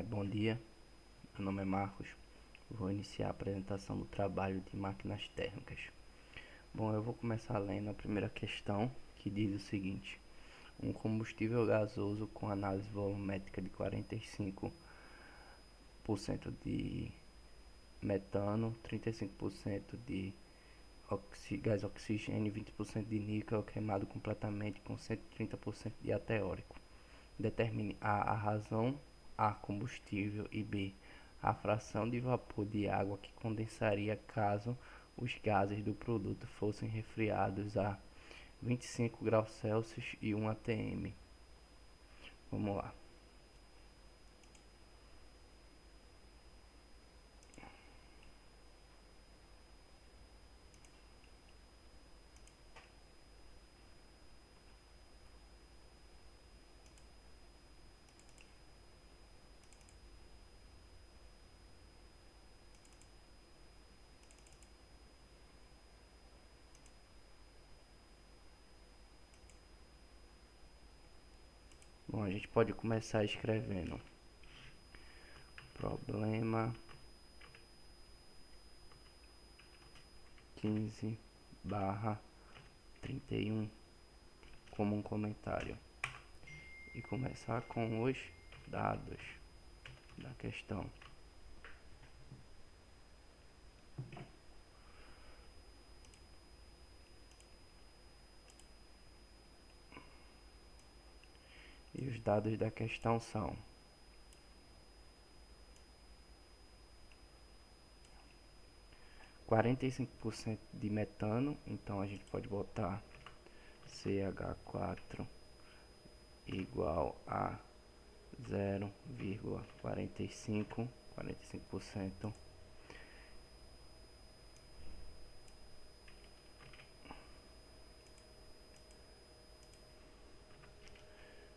Bom dia, meu nome é Marcos. Vou iniciar a apresentação do trabalho de máquinas térmicas. Bom, eu vou começar lendo a primeira questão, que diz o seguinte: um combustível gasoso com análise volumétrica de 45% de metano, 35% de gás oxigênio e 20% de níquel queimado completamente com 130% de ar teórico. Determine a razão, A, combustível, e B, a fração de vapor de água que condensaria caso os gases do produto fossem resfriados a 25 graus Celsius e 1 atm. Vamos lá. Bom, a gente pode começar escrevendo problema 15/31 como um comentário e começar com os dados da questão. E os dados da questão são 45% de metano, então a gente pode botar CH4 igual a 0,45, 45%.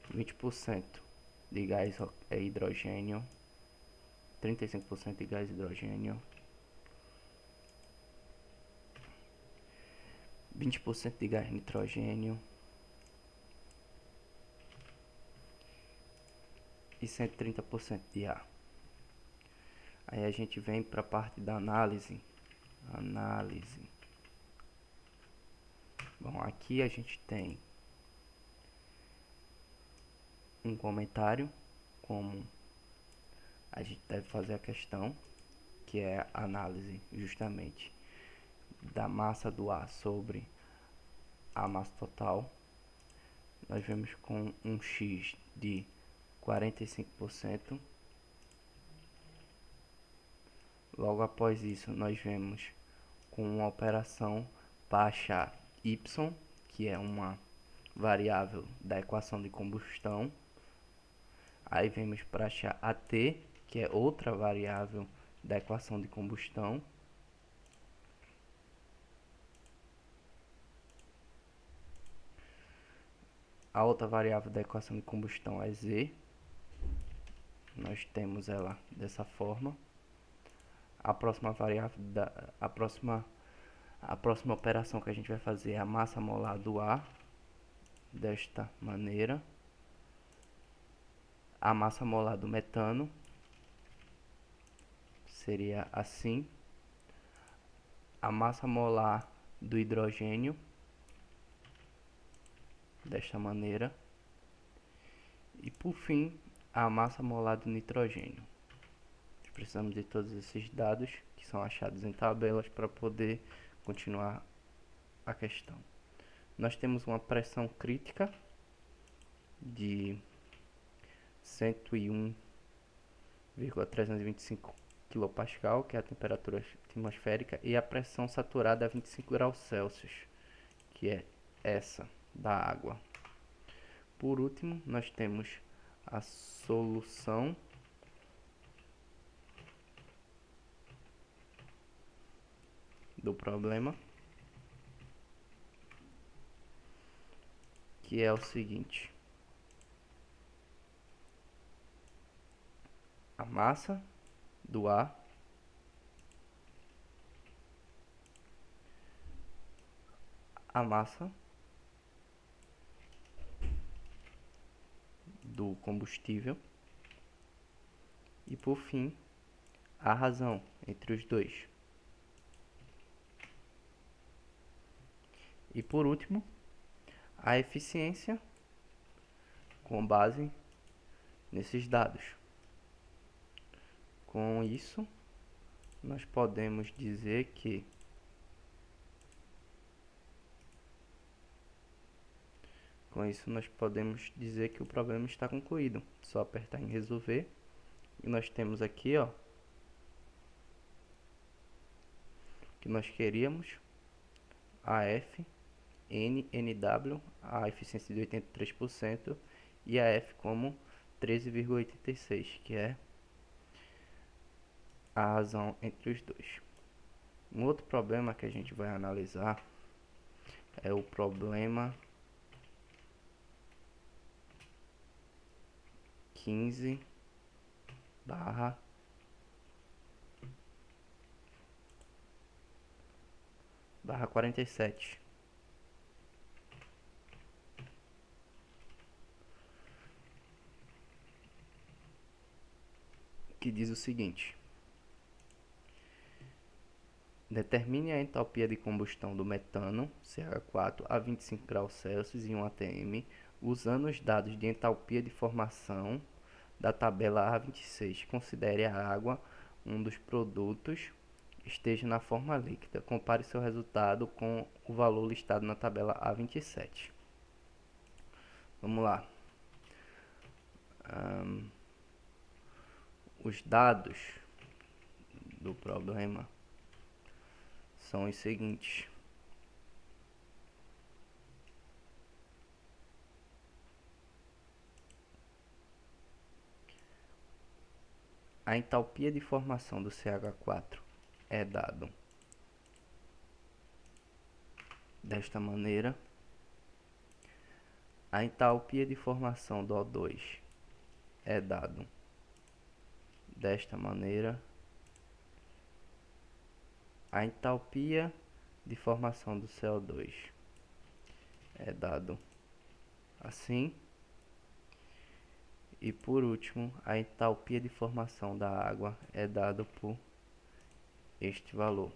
20% de gás hidrogênio, 35% de gás hidrogênio, 20% de gás nitrogênio e 130% de ar. Aí a gente vem para a parte da análise. Bom, aqui a gente tem um comentário, como a gente deve fazer a questão, que é a análise justamente da massa do ar sobre a massa total. Nós vemos com um X de 45%. Logo após isso, nós vemos com uma operação para achar Y, que é uma variável da equação de combustão. Aí vemos para achar AT, que é outra variável da equação de combustão. A outra variável da equação de combustão é Z. Nós temos ela dessa forma. A próxima variável a próxima operação que a gente vai fazer é a massa molar do ar, desta maneira. A massa molar do metano seria assim. A massa molar do hidrogênio, desta maneira. E por fim, a massa molar do nitrogênio. Precisamos de todos esses dados que são achados em tabelas para poder continuar a questão. Nós temos uma pressão crítica de 101,325 kPa, que é a temperatura atmosférica, e a pressão saturada a 25 graus Celsius, que é essa da água. Por último, nós temos a solução do problema, que é o seguinte: a massa do ar a massa do combustível E por fim, a razão entre os dois. E por último, a eficiência com base nesses dados. Com isso, nós podemos dizer que o problema está concluído. Só apertar em resolver. E nós temos aqui, ó, que nós queríamos AF, NW, a eficiência de 83%, e a F como 13,86, que é a razão entre os dois. Um outro problema que a gente vai analisar é o problema 15 barra 47, que diz o seguinte: determine a entalpia de combustão do metano, CH4, a 25 graus Celsius em 1 atm, usando os dados de entalpia de formação da tabela A26. Considere a água um dos produtos, esteja na forma líquida. Compare seu resultado com o valor listado na tabela A27. Vamos lá. Os dados do problema são os seguintes: a entalpia de formação do CH4 é dado desta maneira, a entalpia de formação do O2 é dado desta maneira, a entalpia de formação do CO2 é dado assim, e por último, a entalpia de formação da água é dado por este valor.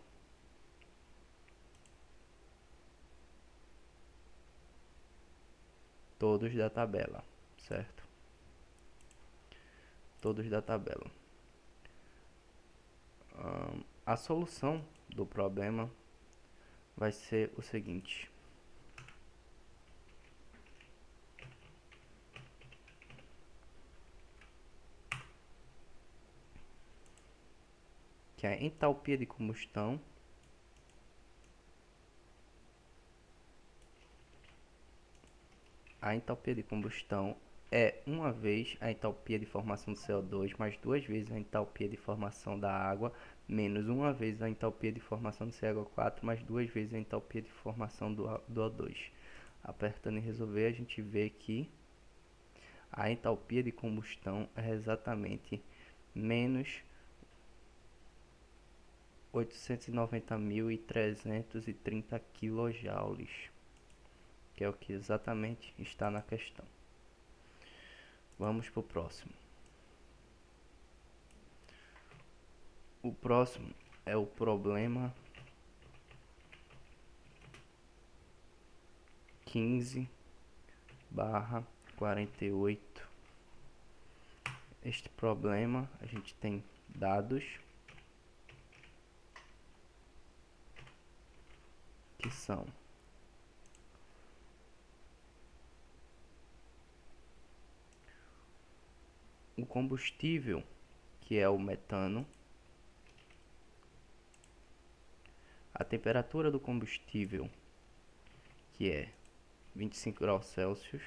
Todos da tabela, certo? Todos da tabela. A solução do problema vai ser o seguinte: que a entalpia de combustão é uma vez a entalpia de formação do CO2 mais duas vezes a entalpia de formação da água menos uma vez a entalpia de formação do CH4 mais duas vezes a entalpia de formação do O2. Apertando em resolver, a gente vê que a entalpia de combustão é exatamente menos 890.330 kJ, que é o que exatamente está na questão. Vamos para o próximo. O próximo é o problema 15/48. Este problema a gente tem dados que são o combustível, que é o metano, a temperatura do combustível, que é 25 graus Celsius,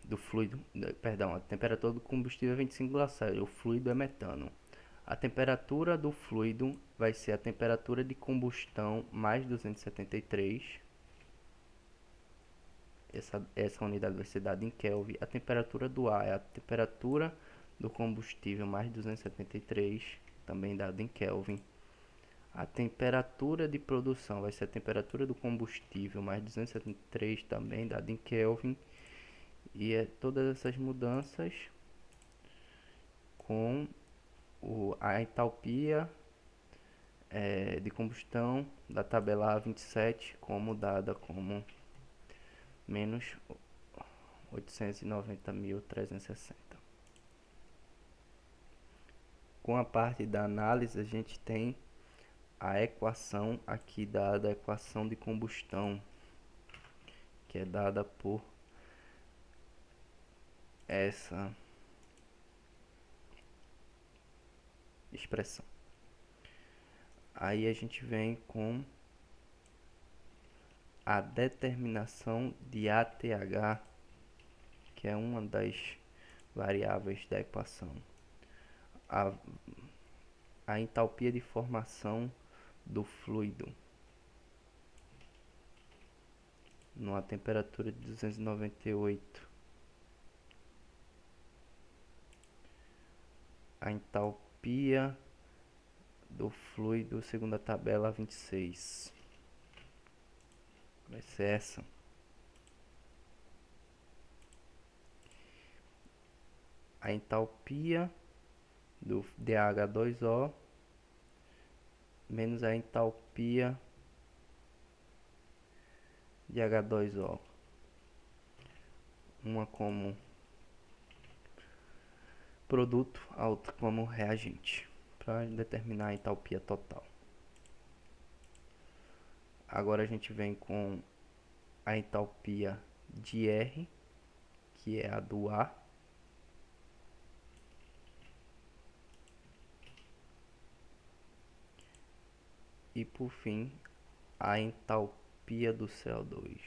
do fluido, perdão, a temperatura do combustível é 25 graus Celsius, o fluido é metano. A temperatura do fluido vai ser a temperatura de combustão mais 273. Essa unidade vai ser dada em Kelvin. A temperatura do ar é a temperatura do combustível mais 273, também dada em Kelvin. A temperatura de produção vai ser a temperatura do combustível mais 273, também dada em Kelvin. E todas essas mudanças com a entalpia de combustão da tabela A27 como dada como menos 890.360. Com a parte da análise, a gente tem a equação aqui dada, a equação de combustão, que é dada por essa expressão. Aí a gente vem com a determinação de ATH, que é uma das variáveis da equação. A entalpia de formação do fluido numa temperatura de 298. A entalpia do fluido segundo a tabela 26. Vai ser essa. A entalpia do DH2O menos a entalpia de H2O. Uma como produto, a outra como reagente, para determinar a entalpia total. Agora a gente vem com a entalpia de R, que é a do ar. E por fim, a entalpia do CO2.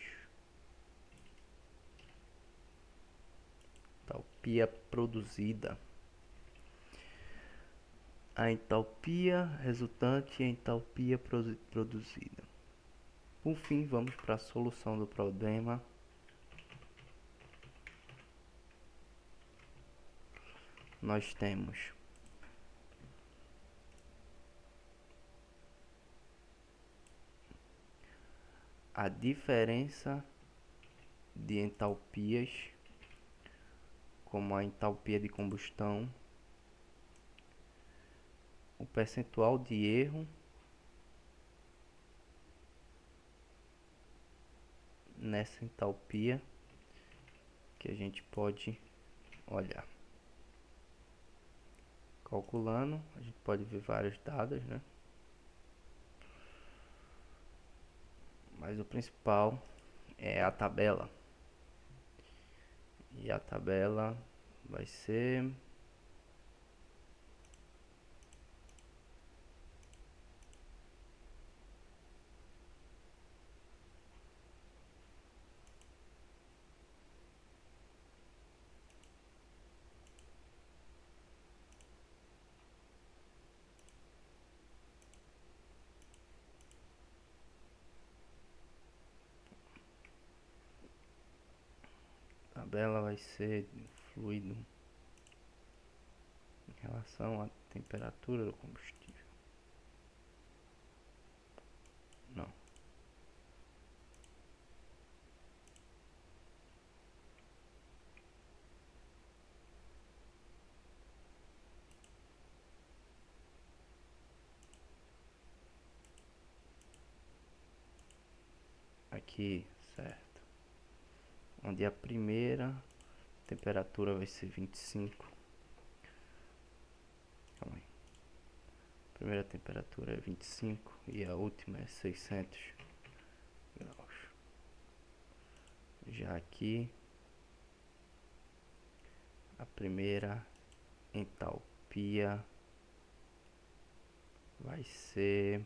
Entalpia produzida. A entalpia resultante e a entalpia produzida. Por fim, vamos para a solução do problema. Nós temos a diferença de entalpias, como a entalpia de combustão, o percentual de erro nessa entalpia que a gente pode olhar. Calculando, a gente pode ver vários dados, né? Mas o principal é a tabela. E a tabela vai ser fluido em relação à temperatura do combustível. Não. Aqui, certo. Onde a primeira temperatura vai ser 25. Calma aí. A primeira temperatura é 25 e a última é 600 graus. Já aqui, a primeira entalpia vai ser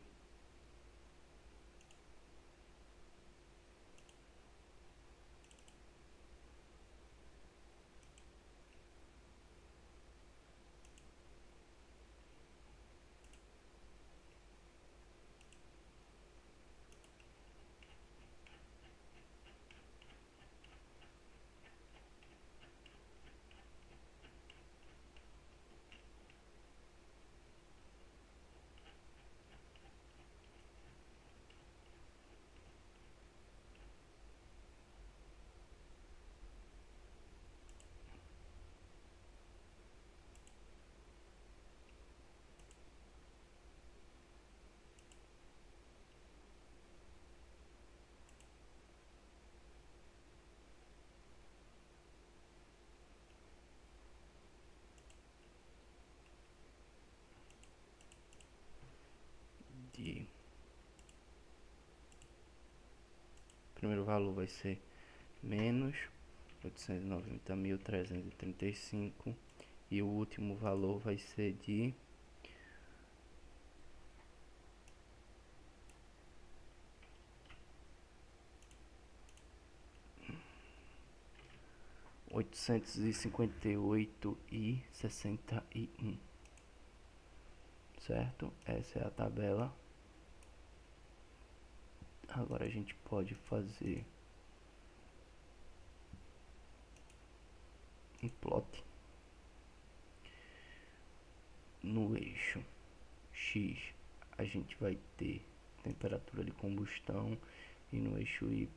intervalo vai ser menos 890.335 e o último valor vai ser de 858,61, certo? Essa é a tabela. Agora a gente pode fazer um plot no eixo X. A gente vai ter temperatura de combustão e no eixo Y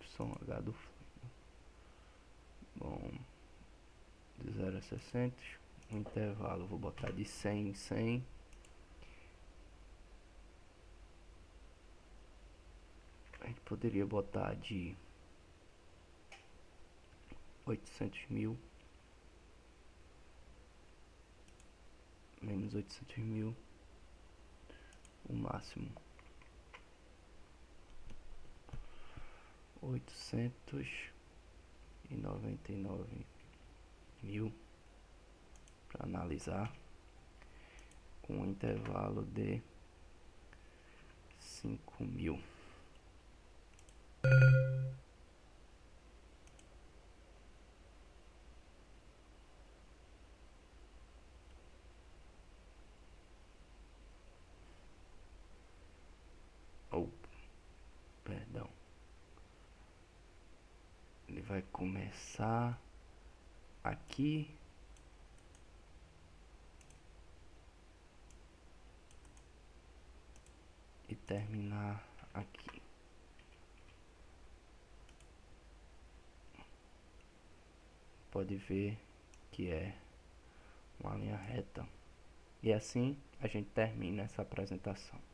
H do fluido. Bom, de 0 a 600, o intervalo vou botar de 100 em 100. A gente poderia botar de 800.000 menos 800.000, o máximo 899.000 para analisar, com um intervalo de 5.000. Perdão, ele vai começar aqui e terminar aqui. Pode ver que é uma linha reta. E assim a gente termina essa apresentação.